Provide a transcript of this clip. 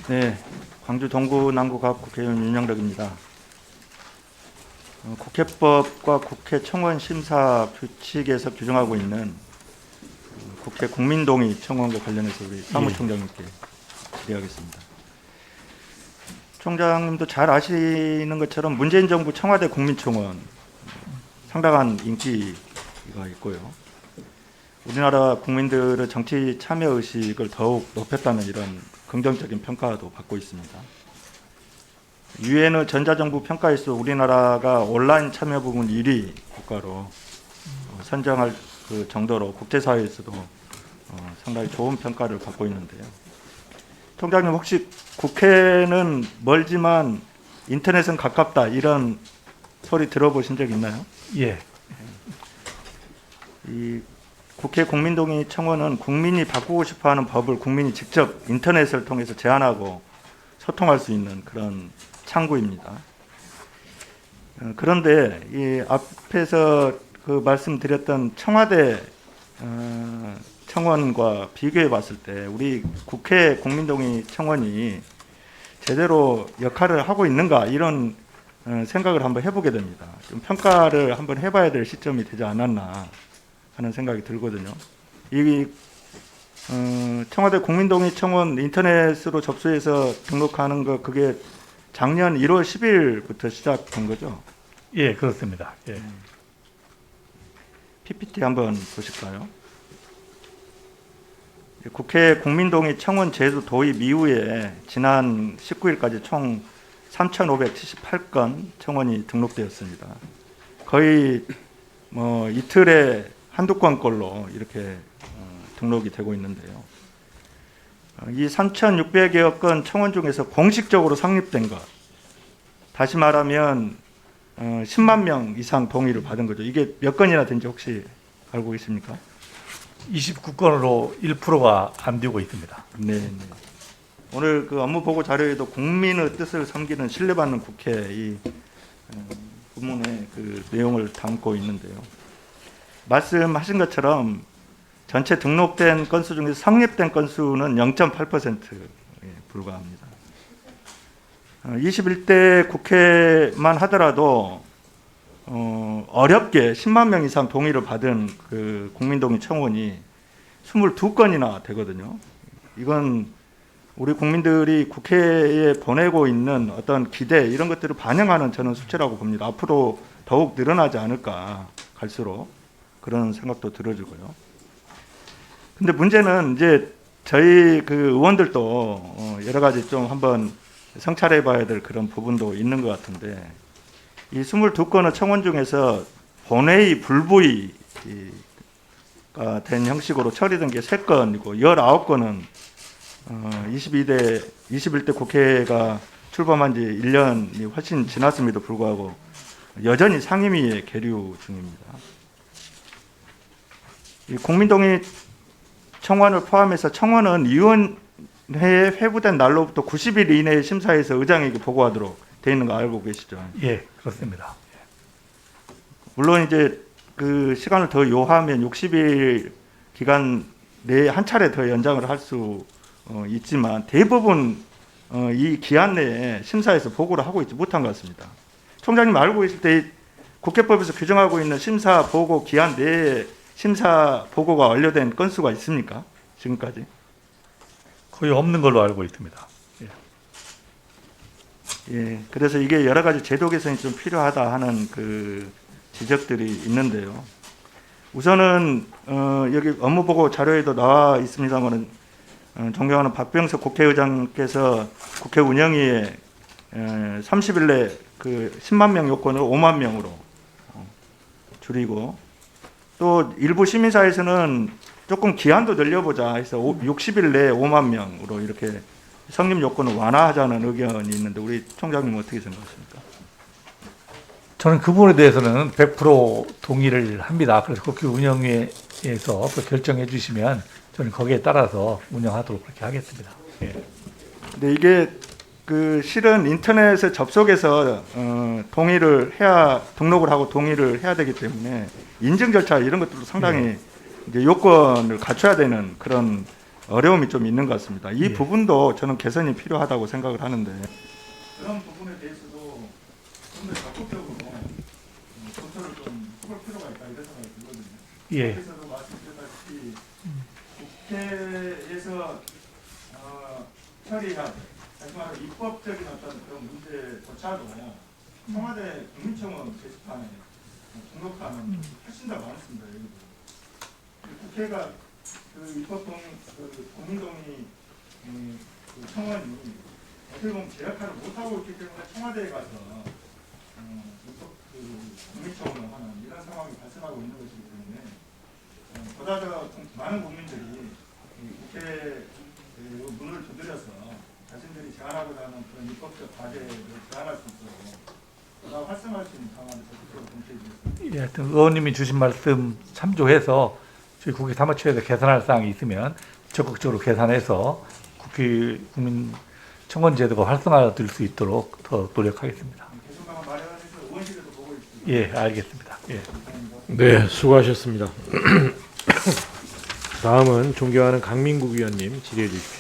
네, 광주 동구 남구갑 국회의원 윤영덕입니다. 국회법과 국회 청원 심사 규칙에서 규정하고 있는 국회 국민동의 청원과 관련해서 우리 사무총장님께 질의하겠습니다. 총장님도 잘 아시는 것처럼 문재인 정부 청와대 국민청원 상당한 인기가 있고요. 우리나라 국민들의 정치 참여 의식을 더욱 높였다는 이런 긍정적인 평가도 받고 있습니다. 유엔의 전자정부 평가에서 우리나라가 온라인 참여 부분 1위 국가로 선정할 그 정도로 국제사회에서도 상당히 좋은 평가를 받고 있는데요. 총장님, 혹시 국회는 멀지만 인터넷은 가깝다 이런 소리 들어보신 적 있나요? 예. 이 국회 국민동의 청원은 국민이 바꾸고 싶어하는 법을 국민이 직접 인터넷을 통해서 제안하고 소통할 수 있는 그런 창구입니다. 그런데 이 앞에서 그 말씀드렸던 청와대 청원과 비교해 봤을 때 우리 국회 국민동의 청원이 제대로 역할을 하고 있는가 이런 생각을 한번 해보게 됩니다. 좀 평가를 한번 해봐야 될 시점이 되지 않았나 하는 생각이 들거든요. 이 청와대 국민동의 청원 인터넷으로 접수해서 등록하는 거 그게 작년 1월 10일부터 시작된 거죠? 예, 그렇습니다. 예. PPT 한번 보실까요? 국회 국민동의 청원 제도 도입 이후에 지난 19일까지 총 3,578건 청원이 등록되었습니다. 거의 뭐 이틀에 한두 건꼴로 이렇게 등록이 되고 있는데요. 이 3,600여 건 청원 중에서 공식적으로 성립된 것, 다시 말하면 10만 명 이상 동의를 받은 거죠. 이게 몇 건이나 된지 혹시 알고 계십니까? 29건으로 1%가 안 되고 있습니다. 네. 네. 오늘 그 업무 보고 자료에도 국민의 뜻을 섬기는 신뢰받는 국회 이 부문의 그 내용을 담고 있는데요. 말씀하신 것처럼 전체 등록된 건수 중에서 성립된 건수는 0.8%에 불과합니다. 21대 국회만 하더라도 어렵게 10만 명 이상 동의를 받은 그 국민동의 청원이 22건이나 되거든요. 이건 우리 국민들이 국회에 보내고 있는 어떤 기대 이런 것들을 반영하는 저는 수치라고 봅니다. 앞으로 더욱 늘어나지 않을까 갈수록 그런 생각도 들어지고요. 근데 문제는 이제 저희 그 의원들도 여러 가지 좀 한번 성찰해 봐야 될 그런 부분도 있는 것 같은데 이 22건의 청원 중에서 본회의 불부의가 된 형식으로 처리된 게 3건이고 19건은 21대 국회가 출범한 지 1년이 훨씬 지났음에도 불구하고 여전히 상임위에 계류 중입니다. 이 국민동의 청원을 포함해서 청원은 위원회에 회부된 날로부터 90일 이내에 심사해서 의장에게 보고하도록 되어 있는 거 알고 계시죠? 예, 그렇습니다. 물론 이제 그 시간을 더 요하면 60일 기간 내에 한 차례 더 연장을 할 수 있지만 대부분 이 기한 내에 심사해서 보고를 하고 있지 못한 것 같습니다. 총장님 알고 계실 때 국회법에서 규정하고 있는 심사 보고 기한 내에 심사 보고가 완료된 건수가 있습니까? 지금까지? 거의 없는 걸로 알고 있습니다. 예. 예, 그래서 이게 여러 가지 제도 개선이 좀 필요하다 하는 그 지적들이 있는데요. 우선은 여기 업무보고 자료에도 나와 있습니다만은 존경하는 박병석 국회의장께서 국회 운영위에 30일 내 그 10만 명 요건을 5만 명으로 줄이고 또 일부 시민사회에서는 조금 기한도 늘려보자 해서 60일 내에 5만 명으로 이렇게 성립 요건을 완화하자는 의견이 있는데 우리 총장님은 어떻게 생각하십니까? 저는 그 부분에 대해서는 100% 동의를 합니다. 그래서 국회 운영위에서 그 결정해 주시면 저는 거기에 따라서 운영하도록 그렇게 하겠습니다. 예. 근데 이게 그 실은 인터넷에 접속해서 동의를 해야 등록을 하고 동의를 해야 되기 때문에 인증 절차 이런 것들도 상당히 이제 요건을 갖춰야 되는 그런 어려움이 좀 있는 것 같습니다. 이 예. 부분도 저는 개선이 필요하다고 생각을 하는데 그런 부분에 대해서도 좀 더 적극적으로 검토를 좀 해볼 필요가 있다 이런 생각이 들거든요. 예. 여기서도 말씀드렸다시피 국회에서 처리해야 돼. 다시 말해 입법적인 어떤 그런 문제조차도 청와대 국민청원 게시판에 등록하는 훨씬 더 많습니다. 여기도. 국회가 그 입법동 그 국민동의 그 청원이 어떻게 보면 제 역할을 못하고 있기 때문에 청와대에 가서 입법 그 국민청원을 하는 이런 상황이 발생하고 있는 것이기 때문에 보다 더 많은 국민들이 이 국회 문을 두드려서 자신들이 제안하고자 하는 그런 입법적 과제를 제안할 수 있도록 보다 활성화할 수 있는 방안을 적극적으로 검토해 주겠습니다. 예, 하여튼 의원님이 주신 말씀 참조해서 저희 국회 사무처에서 개선할 사항이 있으면 적극적으로 개선해서 국회 국민 청원 제도가 활성화될 수 있도록 더 노력하겠습니다. 개선방안 마련해서 의원실에도 보고 있습니다. 예, 알겠습니다. 예. 감사합니다. 네, 수고하셨습니다. 다음은 존경하는 강민국 위원님 질의해 주십시오.